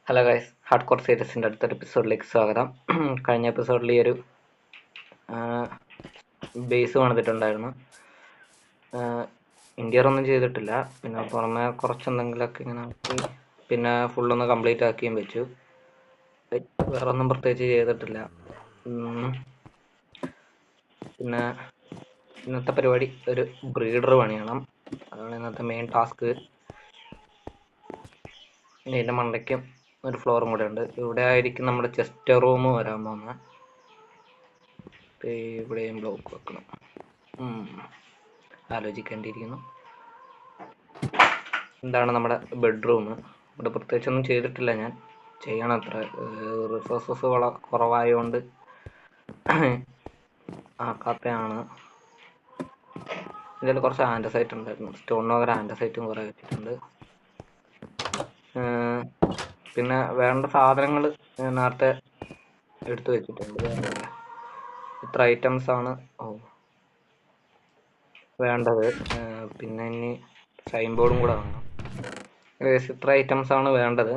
Hello guys, hard core സീരീസിൻ്റെ അടുത്തൊരു എപ്പിസോഡിലേക്ക് സ്വാഗതം. കഴിഞ്ഞ എപ്പിസോഡിൽ ഈ ഒരു ബേസ് പണിതിട്ടുണ്ടായിരുന്നു. ഇന്റീരിയർ ഒന്നും ചെയ്തിട്ടില്ല, പിന്നെ പുറമെ കുറച്ചെന്തെങ്കിലുമൊക്കെ ഇങ്ങനെ ആക്കി, പിന്നെ ഫുള്ളൊന്ന് കംപ്ലീറ്റ് ആക്കിയും വെച്ചു. വേറെ ഒന്നും പ്രത്യേകിച്ച് ചെയ്തിട്ടില്ല. പിന്നെ ഇന്നത്തെ പരിപാടി ഒരു ബ്രീഡർ പണിയണം. അതാണ് ഇന്നത്തെ മെയിൻ ടാസ്ക്. ഇതിൻ്റെ മണ്ടയ്ക്കും ഒരു ഫ്ലോറും കൂടെ ഉണ്ട്. ഇവിടെ ആയിരിക്കും നമ്മുടെ ചെസ്റ്റ് റൂം വരാൻ പോകുന്നത്. ഇവിടെയും ബ്ലോക്ക് വെക്കണം. ആലോചിക്കേണ്ടിയിരിക്കുന്നു. എന്താണ് നമ്മുടെ ബെഡ്റൂം. ഇവിടെ പ്രത്യേകിച്ചൊന്നും ചെയ്തിട്ടില്ല. ഞാൻ ചെയ്യണം. അത്ര റിസോഴ്സസ് കുറവായതുകൊണ്ട് ആക്കാത്തയാണ്. ഇതിൽ കുറച്ച് ആൻഡസൈറ്റ് ഉണ്ടായിരുന്നു. സ്റ്റോൺ ഓവർ ആൻഡസൈറ്റും കുറേ വെച്ചിട്ടുണ്ട്. പിന്നെ വേണ്ട സാധനങ്ങൾ നേരത്തെ എടുത്തു വെച്ചിട്ടുണ്ട്. ഇത്ര ഐറ്റംസ് ആണ് വേണ്ടത്. പിന്നെ ഇനി സൈൻ ബോർഡും കൂടെ വേണം. ഇത്ര ഐറ്റംസ് ആണ് വേണ്ടത്.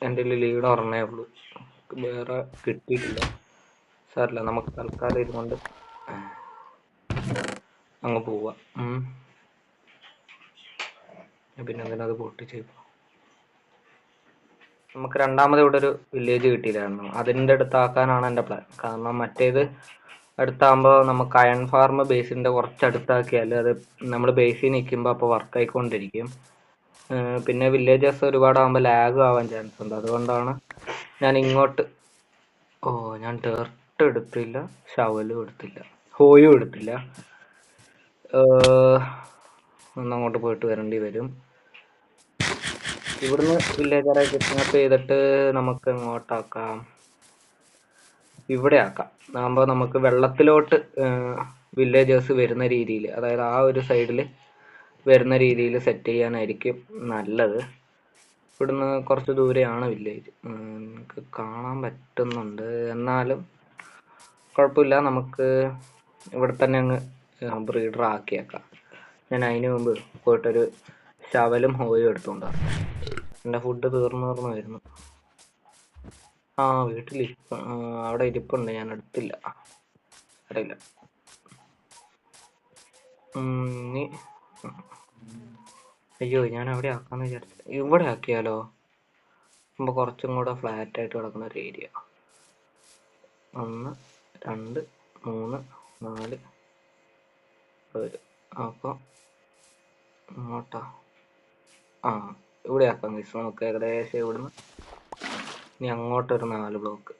എൻ്റെ ലീഡ് ഒരെണ്ണേ ഉള്ളൂ, വേറെ കിട്ടിയിട്ടില്ല. സാറില്ല, നമുക്ക് തൽക്കാലം ഇതുകൊണ്ട് അങ്ങ് പോവാം. പിന്നെ എന്തിനത് പൊട്ടിച്ച് നമുക്ക് രണ്ടാമത് ഇവിടെ ഒരു വില്ലേജ് കിട്ടിയില്ലായിരുന്നു. അതിൻ്റെ അടുത്താക്കാനാണ് എൻ്റെ പ്ലാൻ. കാരണം മറ്റേത് അടുത്താകുമ്പോൾ നമുക്ക് അയൺ ഫാർം ബേസിൻ്റെ കുറച്ചടുത്താക്കിയാൽ അത് നമ്മൾ ബേസിൽ നിൽക്കുമ്പോൾ അപ്പോൾ വർക്ക് ആയിക്കൊണ്ടിരിക്കും. പിന്നെ വില്ലേജസ് ഒരുപാടാകുമ്പോൾ ലാഗ് ആവാൻ ചാൻസ് ഉണ്ട്. അതുകൊണ്ടാണ് ഞാൻ ഇങ്ങോട്ട് ഞാൻ ഡേർട്ട് എടുത്തില്ല, ഷവലും എടുത്തില്ല, ഹോയും എടുത്തില്ല. ഒന്നങ്ങോട്ട് പോയിട്ട് വരേണ്ടി വരും. ഇവിടുന്ന് വില്ലേജറെ കിഡ്നാപ്പ് ചെയ്തിട്ട് നമുക്ക് എങ്ങോട്ടാക്കാം? ഇവിടെ ആക്കാം. ആകുമ്പോൾ നമുക്ക് വെള്ളത്തിലോട്ട് വില്ലേജേഴ്സ് വരുന്ന രീതിയിൽ, അതായത് ആ ഒരു സൈഡിൽ വരുന്ന രീതിയിൽ സെറ്റ് ചെയ്യാനായിരിക്കും നല്ലത്. ഇവിടുന്ന് കുറച്ച് ദൂരെയാണ് വില്ലേജ്, നമുക്ക് കാണാൻ പറ്റുന്നുണ്ട്. എന്നാലും കുഴപ്പമില്ല, നമുക്ക് ഇവിടെ തന്നെ അങ്ങ് ബ്രീഡർ ആക്കിയേക്കാം. ഞാൻ അതിന് മുമ്പ് പോയിട്ടൊരു ശവലും ഹോയും എടുത്തുകൊണ്ടാണ്. എൻ്റെ ഫുഡ് തീർന്നു വരുന്നു. വീട്ടിൽ അവിടെ ഇരിപ്പുണ്ട്, ഞാൻ എടുത്തില്ല. അറിയില്ല. ഇനി അയ്യോ, ഞാൻ അവിടെ ആക്കാന്ന് വിചാരിച്ചു. ഇവിടെ ആക്കിയാലോ? അപ്പോൾ കുറച്ചും കൂടെ ഫ്ലാറ്റ് ആയിട്ട് കിടക്കുന്ന ഒരു ഏരിയ. 1 2 3 4 അപ്പോൾ അങ്ങോട്ടാ ഇവിടെ ആക്കാം മിസ്. നമുക്ക് ഏകദേശം ഇവിടുന്ന് ഇനി അങ്ങോട്ടൊരു 4 ബ്ലോക്ക്.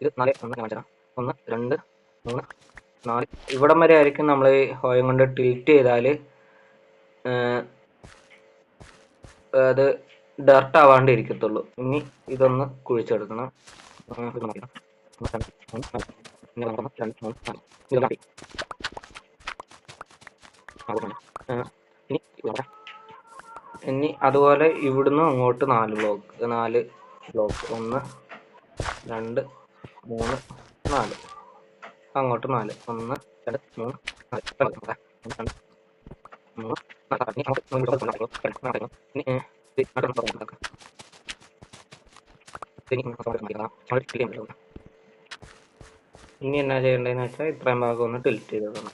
ഇത് 4 1 2 3 4 ഇവിടം വരെ ആയിരിക്കും നമ്മൾ ഹോയം കൊണ്ട് ടിൽറ്റ് ചെയ്താൽ അത് ഡർട്ട് ആവാണ്ട് ഇരിക്കത്തുള്ളൂ. ഇനി ഇതൊന്ന് കുഴിച്ചെടുക്കണം. ഇനി അതുപോലെ ഇവിടുന്ന് അങ്ങോട്ട് 4 ബ്ലോക്ക് 1 2 3 4 അങ്ങോട്ട് 4 1 2 3 4 ഇനി എന്നാ ചെയ്യേണ്ടതെന്ന് വെച്ചാൽ ഇത്രയും ഭാഗം ഒന്ന് ടിൽറ്റ് ചെയ്തതാണ്.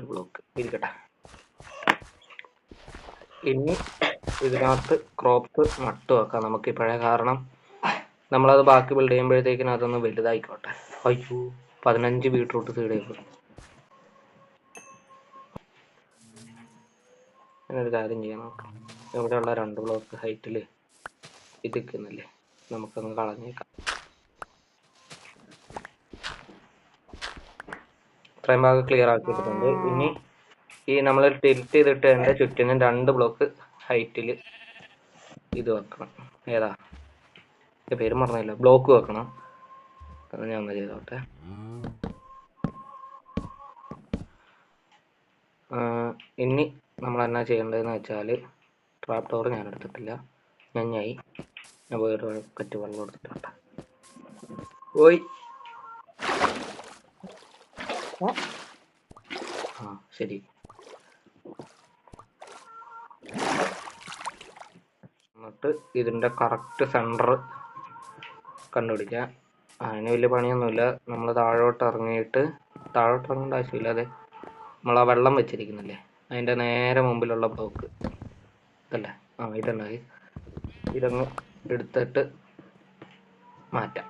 ബ്ലോക്ക് ഇരിക്കട്ടെ. ഇനി ഇതിനകത്ത് ക്രോപ്പ് നട്ടു വെക്കാം നമുക്കിപ്പോഴേ. കാരണം നമ്മളത് ബാക്കി ബിൽഡ് ചെയ്യുമ്പോഴത്തേക്കിനും അതൊന്ന് വലുതായിക്കോട്ടെ. അയ്യോ, 15 ബീട്രൂട്ട് സീഡ് ചെയ്തു. അങ്ങനൊരു കാര്യം ചെയ്യാം. നമുക്ക് ഇവിടെയുള്ള 2 ബ്ലോക്ക് ഹൈറ്റിൽ ഇരിക്കുന്നില്ലേ, നമുക്കങ്ങ് കളഞ്ഞേക്കാം. ഇത്രയും ഭാഗം ക്ലിയർ ആക്കിയിട്ടുണ്ട്. ഇനി ഈ നമ്മൾ ടിൽറ്റ് ചെയ്തിട്ട് എൻ്റെ ചുറ്റിനും 2 ബ്ലോക്ക് ഹൈറ്റിൽ ഇത് വെക്കണം. ഏതാ പേര് പറഞ്ഞില്ല, ബ്ലോക്ക് വെക്കണം. അത് ഞാൻ ഒന്ന് ചെയ്തോട്ടെ. ഇനി നമ്മൾ എന്നാ ചെയ്യേണ്ടതെന്ന് വെച്ചാൽ, ട്രാപ്പ് ഡോർ ഞാൻ എടുത്തിട്ടില്ല. ഞാൻ വേറെ കറ്റ് വെള്ളം എടുത്തിട്ടുണ്ട്. ഓയ് ശരി. എന്നിട്ട് ഇതിൻ്റെ കറക്റ്റ് സെൻറ്റർ കണ്ടുപിടിക്കുക. അതിന് വലിയ പണിയൊന്നുമില്ല. നമ്മൾ താഴോട്ട് ഇറങ്ങേണ്ട ആവശ്യമില്ല. അതെ, നമ്മൾ ആ വെള്ളം വെച്ചിരിക്കുന്നില്ലേ, അതിൻ്റെ നേരെ മുമ്പിലുള്ള ബ്ലോക്ക് ഇതല്ലേ, ഇതുണ്ടായി. ഇതങ്ങ് എടുത്തിട്ട് മാറ്റാം.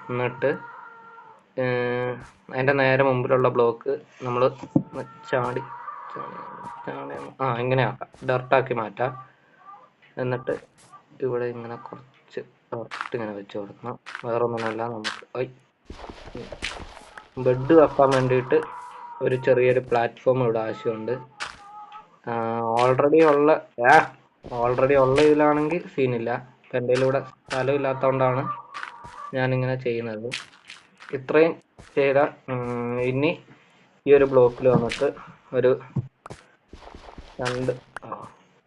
എന്നിട്ട് അതിൻ്റെ നേരെ മുമ്പിലുള്ള ബ്ലോക്ക് നമ്മൾ ചാടി ഇങ്ങനെ ആക്കാം, ഡർട്ടാക്കി മാറ്റാം. എന്നിട്ട് ഇവിടെ ഇങ്ങനെ കുറച്ച് ഡർട്ട് ഇങ്ങനെ വെച്ച് കൊടുക്കണം. വേറെ ഒന്നുമല്ല, നമുക്ക് ബെഡ് വെക്കാൻ വേണ്ടിയിട്ട് ഒരു ചെറിയൊരു പ്ലാറ്റ്ഫോം ഇവിടെ ആവശ്യമുണ്ട്. ഓൾറെഡി ഉള്ള ഇതിലാണെങ്കിൽ സീനില്ല. ഇപ്പം എൻ്റെ ഇവിടെ സ്ഥലം ഇല്ലാത്തതുകൊണ്ടാണ് ഞാനിങ്ങനെ ചെയ്യുന്നത്. ഇത്രയും ചെയ്ത ഇനി ഈ ഒരു ബ്ലോക്കിൽ വന്നിട്ട് ഒരു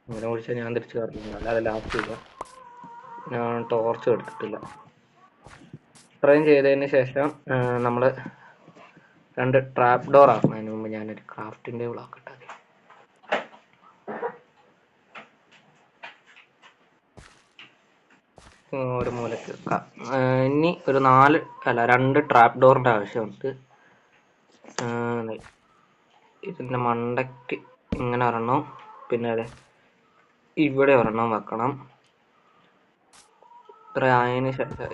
ഇങ്ങനെ വിളിച്ചാൽ ഞാൻ തിരിച്ചു കയറുന്നില്ല, അല്ലാതെ ലാസ്റ്റ് ഇല്ല. ഞാൻ ടോർച്ച് എടുത്തിട്ടില്ല. ഇത്രയും ചെയ്തതിന് ശേഷം നമ്മൾ 2 ട്രാപ്പ് ഡോർ ആക്കണം. അതിന് മുമ്പ് ഞാനൊരു ക്രാഫ്റ്റിൻ്റെ ബ്ലോക്ക് ഇട്ടത്. ഒരു മൂലയ്ക്ക് വെക്കാം. ഇനി ഒരു 2 ട്രാപ്പ് ഡോറിൻ്റെ ആവശ്യമുണ്ട്. ഇതിൻ്റെ മണ്ടയ്ക്ക് ഇങ്ങനെ ഒരെണ്ണം, പിന്നെ അതെ ഇവിടെ ഒരെണ്ണം വെക്കണം. ഇത്ര ആയതിന് ശേഷം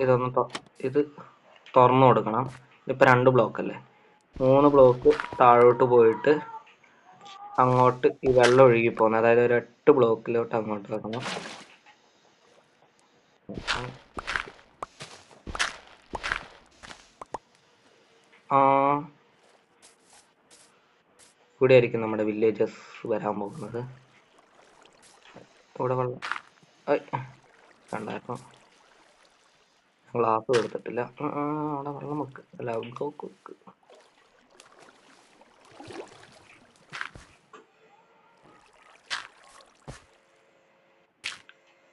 ഇത് തുറന്നു കൊടുക്കണം. ഇപ്പം 2 ബ്ലോക്ക് അല്ലേ, 3 ബ്ലോക്ക് താഴോട്ട് പോയിട്ട് അങ്ങോട്ട് ഈ വെള്ളം ഒഴുകി പോകുന്നത്, അതായത് ഒരു 8 ബ്ലോക്കിലോട്ട് അങ്ങോട്ട് വെക്കണം. ഇവിടെ ആയിരിക്കും നമ്മുടെ വില്ലേജസ് വരാൻ പോകുന്നത്. ഇവിടെ വെള്ളം കണ്ടായിരുന്നു, ഗ്ലാസ് കൊടുത്തിട്ടില്ല. അവിടെ വെള്ളം വെക്ക്, അല്ല ബ്ലോക്ക് വെക്ക്.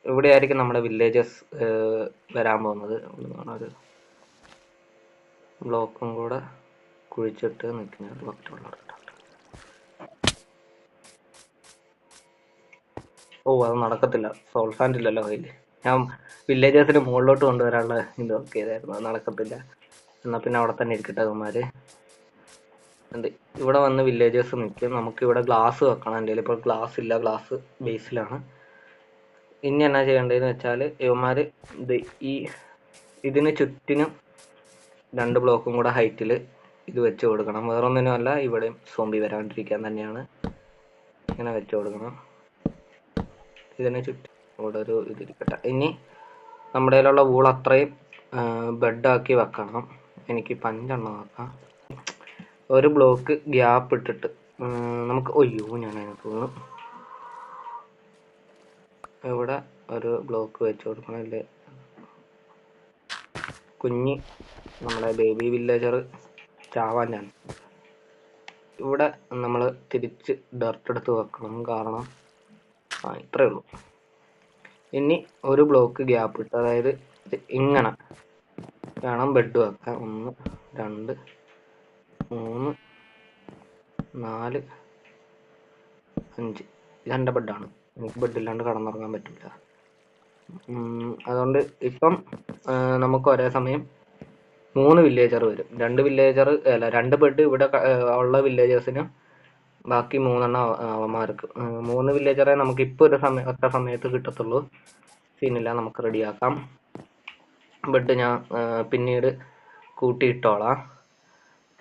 ഇവിടെ ആയിരിക്കും നമ്മുടെ വില്ലേജസ് വരാൻ പോകുന്നത്. ഒരു ബ്ലോക്കും കൂടെ കുഴിച്ചിട്ട് നിൽക്കുന്നത് ബക്കറ്റുള്ള. അത് നടക്കത്തില്ല, സോൾ സാൻഡ് ഇല്ലല്ലോ കയ്യിൽ. ഞാൻ വില്ലേജേഴ്സിന് മുകളിലോട്ട് കൊണ്ടുവരാനുള്ള ഇതൊക്കെ ചെയ്തായിരുന്നു, അത് നടക്കത്തില്ല. എന്നാൽ പിന്നെ അവിടെ തന്നെ ഇരിക്കട്ടെ അവന്മാർ. ഇവിടെ വന്ന് വില്ലേജേഴ്സ് നിൽക്കും. നമുക്കിവിടെ ഗ്ലാസ് വെക്കണം. എൻ്റെ ഇപ്പോൾ ഗ്ലാസ് ഇല്ല, ഗ്ലാസ് ബേസിലാണ്. ഇനി എന്നാ ചെയ്യേണ്ടതെന്ന് വെച്ചാൽ ഇവന്മാർ ഇതിന് ചുറ്റിനും 2 ബ്ലോക്കും കൂടെ ഹൈറ്റിൽ ഇത് വെച്ച് കൊടുക്കണം. വേറൊന്നിനുമല്ല, ഇവിടെയും സോംബി വരാണ്ടിരിക്കാൻ തന്നെയാണ് ഇങ്ങനെ വെച്ച് കൊടുക്കണം. ഇതിനെ ചുറ്റും ഇവിടെ ഒരു ഇതിരിക്കട്ടെ. ഇനി നമ്മുടെ കയ്യിലുള്ള വൂൾ അത്രയും ബെഡാക്കി വെക്കണം. എനിക്ക് 5 എണ്ണം വെക്കാം. ഒരു ബ്ലോക്ക് ഗ്യാപ്പ് ഇട്ടിട്ട് നമുക്ക് ഞാൻ അതിനകത്ത് തോന്നുന്നു ഇവിടെ ഒരു ബ്ലോക്ക് വെച്ച് കൊടുക്കണം. അല്ലേ നമ്മുടെ ബേബി വില്ലേജർ ചാവാൻ ഞാൻ ഇവിടെ നമ്മൾ തിരിച്ച് ഡർട്ട് എടുത്ത് വെക്കണം. കാരണം ഇത്രയേ ഉള്ളൂ. ഇനി ഒരു ബ്ലോക്ക് ഗ്യാപ്പ് ഇട്ട്, അതായത് ഇങ്ങനെ വേണം ബെഡ് വെക്കാൻ. 1 2 3 4 5 2 ബെഡാണ്. എനിക്ക് ബെഡില്ലാണ്ട് കടന്നുറങ്ങാൻ പറ്റില്ല. അതുകൊണ്ട് ഇപ്പം നമുക്ക് ഒരേ സമയം 3 വില്ലേജർ വരും. 2 ബെഡ് ഇവിടെ ഉള്ള വില്ലേജേഴ്സിനും ബാക്കി 3 എണ്ണം അവന്മാർക്ക്. 3 വില്ലേജറെ നമുക്ക് ഇപ്പോൾ ഒറ്റ സമയത്ത് കിട്ടത്തുള്ളൂ. സീനില്ല, നമുക്ക് റെഡിയാക്കാം. ബെഡ് ഞാൻ പിന്നീട് കൂട്ടിയിട്ടോളാം.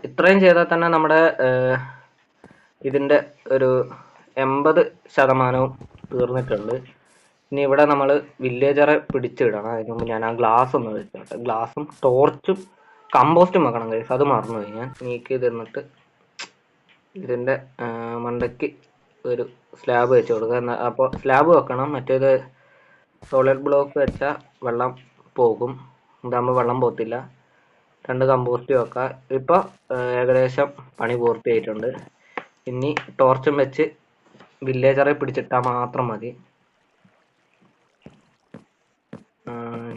ഇത്രയും ചെയ്താൽ തന്നെ നമ്മുടെ ഇതിൻ്റെ ഒരു 80% തീർന്നിട്ടുണ്ട്. ഇനി ഇവിടെ നമ്മൾ വില്ലേജറെ പിടിച്ചിടണം. അതിന് മുമ്പ് ഞാൻ ആ ഗ്ലാസ് ഒന്ന് വെച്ചോട്ടെ. ഗ്ലാസും ടോർച്ചും കമ്പോസ്റ്റും വെക്കണം ഗൈസ്, അത് മറന്നു പോയി ഞാൻ. നീക്കി തന്നിട്ട് ഇതിൻ്റെ മണ്ടയ്ക്ക് ഒരു സ്ലാബ് വെച്ച് കൊടുക്കുക. അപ്പോൾ സ്ലാബ് വെക്കണം, മറ്റേത് സോളിഡ് ബ്ലോക്ക് വെച്ചാൽ വെള്ളം പോകും. ഇതാകുമ്പോൾ വെള്ളം പോകത്തില്ല. 2 കമ്പോസ്റ്റ് വെക്കാം. ഇപ്പോൾ ഏകദേശം പണി പൂർത്തിയായിട്ടുണ്ട്. ഇനി ടോർച്ചും വെച്ച് വില്ലേജറെ പിടിച്ചിട്ടാൽ മാത്രം മതി.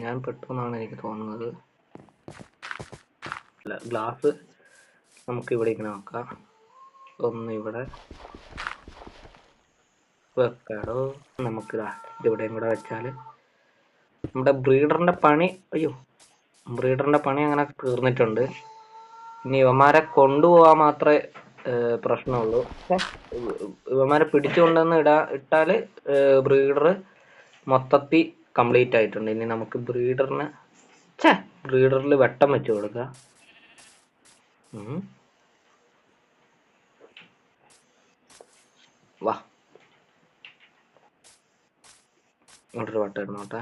ഞാൻ പെട്ടെന്നാണ് എനിക്ക് തോന്നുന്നത്. അല്ല, ഗ്ലാസ് നമുക്ക് ഇവിടെ ഇങ്ങനെ നോക്കാം. ഒന്ന് ഇവിടെ വെക്കാടോ. നമുക്ക് ഇവിടെയും കൂടെ വെച്ചാല് നമ്മുടെ ബ്രീഡറിന്റെ പണി അങ്ങനെ തീർന്നിട്ടുണ്ട്. ഇനി ഇവന്മാരെ കൊണ്ടുപോകാൻ മാത്രമേ പ്രശ്നമുള്ളൂ. ഇവന്മാരെ പിടിച്ചുകൊണ്ടുവന്ന് ഇട്ടാല് ബ്രീഡർ മൊത്തത്തിൽ കംപ്ലീറ്റ് ആയിട്ടുണ്ട്. ഇനി നമുക്ക് ബ്രീഡറിൽ വെട്ടം വെച്ച് കൊടുക്കാം. വാ, ഇങ്ങോട്ടൊരു വട്ടം ഇടുന്നോട്ടെ.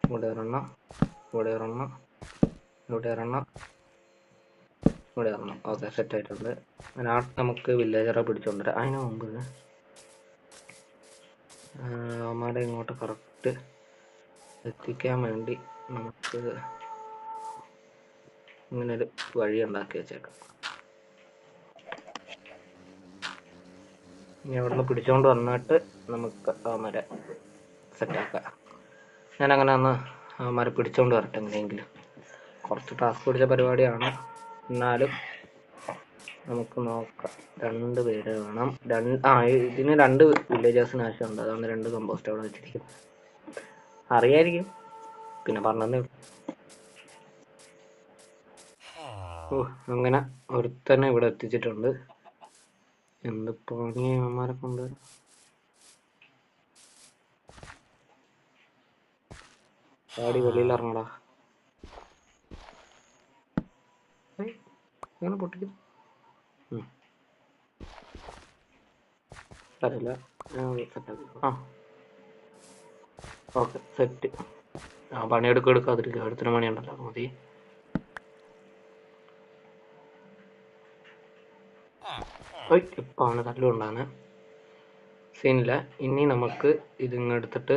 ഇവിടെ ഒരെണ്ണം, ഇവിടെ ഒരെണ്ണം, ഇവിടെ ഒരെണ്ണം, ഇവിടെ ഒരെണ്ണം. ഓക്കെ, സെറ്റ് ആയിട്ടുണ്ട്. നമുക്ക് വില്ലേജറെ പിടിച്ചോണ്ടിരാം. അതിന് മുമ്പ് അവന്മാരെ ഇങ്ങോട്ട് കറക്റ്റ് എത്തിക്കാൻ വേണ്ടി നമുക്ക് ഇങ്ങനൊരു വഴി ഉണ്ടാക്കി വെച്ചേക്കാം. ഇനി അവിടെ നിന്ന് പിടിച്ചോണ്ട് വന്നിട്ട് നമുക്ക് അവന്മാരെ സെറ്റാക്കാം. ഞാനങ്ങനെ അവന്മാരെ പിടിച്ചോണ്ട് വരട്ടെ. എങ്ങനെയെങ്കിലും കുറച്ച് ടാസ്ക് പിടിച്ച പരിപാടിയാണ്, എന്നാലും നമുക്ക് നോക്കാം. 2 പേര് വേണം. ഇതിന് 2 വില്ലേജേഴ്സിന് ആവശ്യമുണ്ട്. അതാണ് 2 കമ്പോസ്റ്റ് അവിടെ വെച്ചിരിക്കുന്നത്. അറിയായിരിക്കും, പിന്നെ പറഞ്ഞതേ ഉള്ളൂ. അങ്ങനെ ഒരുത്തന്നെ ഇവിടെ എത്തിച്ചിട്ടുണ്ട്. എന്ത് പണിയാ ഇവന്മാരെ കൊണ്ട്. ചാടി വെളിയിൽ ഇറങ്ങടാ. അങ്ങനെ പൊട്ടിക്കും. അറിയില്ല. Okay, set. പണിയെടുക്കാതിരിക്കുക. അടുത്തൊരു പണിയുണ്ടല്ലോ, മതി. ഇപ്പം അവന് തല്ലുകൊണ്ടാണ്. സീനില്ല. ഇനി നമുക്ക് ഇതിങ്ങെടുത്തിട്ട്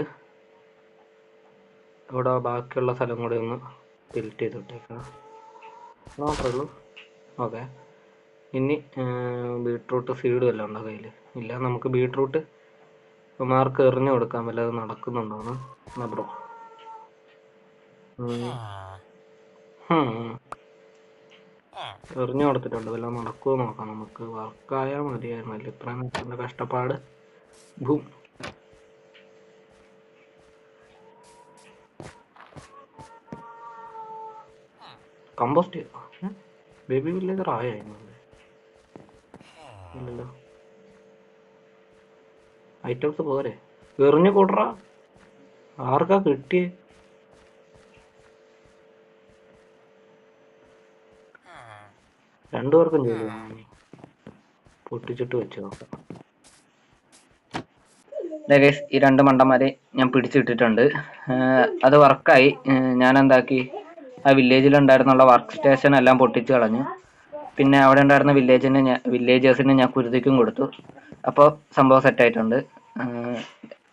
ഇവിടെ ബാക്കിയുള്ള സ്ഥലം കൂടി ഒന്ന് ഫിൽറ്റ് ചെയ്തിട്ടേക്കണം. മാത്രമേ ഉള്ളൂ. ഓക്കെ, ഇനി ബീട്രൂട്ട് സീഡ് വല്ലതും ഉണ്ടോ കയ്യിൽ? ഇല്ല. നമുക്ക് ബീട്രൂട്ട് മാർക്ക് എറിഞ്ഞു കൊടുക്കാൻ വല്ലതും നടക്കുന്നുണ്ടോന്ന് ബ്രോ. എറിഞ്ഞു കൊടുത്തിട്ടുണ്ട്. വല്ലതും നടക്കുമോ നോക്കാം. നമുക്ക് വർക്കായാൽ മതിയായിരുന്നല്ലോ. ഇത്രയും നേരത്തെ കഷ്ടപ്പാട്. കമ്പോസ്റ്റ് ബേബി വില്ലേജർ ആയിരുന്നു. ഇല്ലല്ലോ. ഐറ്റംസ് പോരെ, എറിഞ്ഞു കൂട്ടറാ. ആർക്കാ കിട്ടിയേ? രണ്ടുപേർക്കും ചെയ്തു. പൊട്ടിച്ചിട്ട് വെച്ച് നോക്കാം. ഈ 2 മണ്ടന്മാരെ ഞാൻ പിടിച്ചിട്ടിട്ടുണ്ട്. അത് വർക്കായി. ഞാൻ എന്താക്കി, ആ വില്ലേജിലുണ്ടായിരുന്നുള്ള വർക്ക് സ്റ്റേഷൻ എല്ലാം പൊട്ടിച്ച് കളഞ്ഞു. പിന്നെ അവിടെ ഉണ്ടായിരുന്ന വില്ലേജേഴ്സിന് ഞാൻ കുരുതിക്കും കൊടുത്തു. അപ്പോൾ സംഭവം സെറ്റായിട്ടുണ്ട്.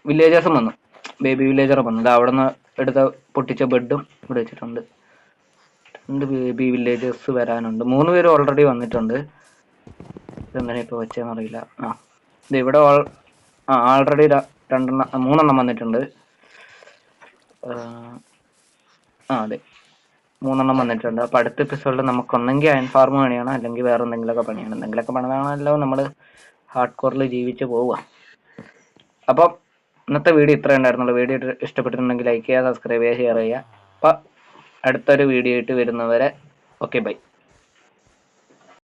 വില്ലേജേഴ്സും വന്നു, ബേബി വില്ലേജറും വന്നു. അവിടെ നിന്ന് എടുത്ത പൊട്ടിച്ച ബെഡും ഇവിടെ വെച്ചിട്ടുണ്ട്. 2 ബേബി വില്ലേജേഴ്സ് വരാനുണ്ട്. 3 പേര് ഓൾറെഡി വന്നിട്ടുണ്ട്. ഇതെന്താണ് ഇപ്പോൾ വെച്ചതെന്നറിയില്ല. ഇത് ഇവിടെ ആൾറെഡി 3 വന്നിട്ടുണ്ട്. അതെ, 3 വന്നിട്ടുണ്ട്. അപ്പോൾ അടുത്ത എപ്പിസോഡിൽ നമുക്ക് ഒന്നെങ്കിൽ അയൺ ഫാർം പണിയണം, അല്ലെങ്കിൽ വേറെ എന്തെങ്കിലുമൊക്കെ പണിയണം. എന്തെങ്കിലുമൊക്കെ പണിതാണല്ലോ നമ്മൾ ഹാർഡ് കോറിൽ ജീവിച്ച് പോവുക. അപ്പം ഇന്നത്തെ വീഡിയോ ഇത്രയും ഉണ്ടായിരുന്നുള്ളൂ. വീഡിയോ ഇഷ്ടപ്പെട്ടിട്ടുണ്ടെങ്കിൽ ലൈക്ക് ചെയ്യുക, സബ്സ്ക്രൈബ് ചെയ്യുക, ഷെയർ ചെയ്യുക. അപ്പം അടുത്തൊരു വീഡിയോ ആയിട്ട് വരുന്നവരെ ഓക്കെ, ബൈ.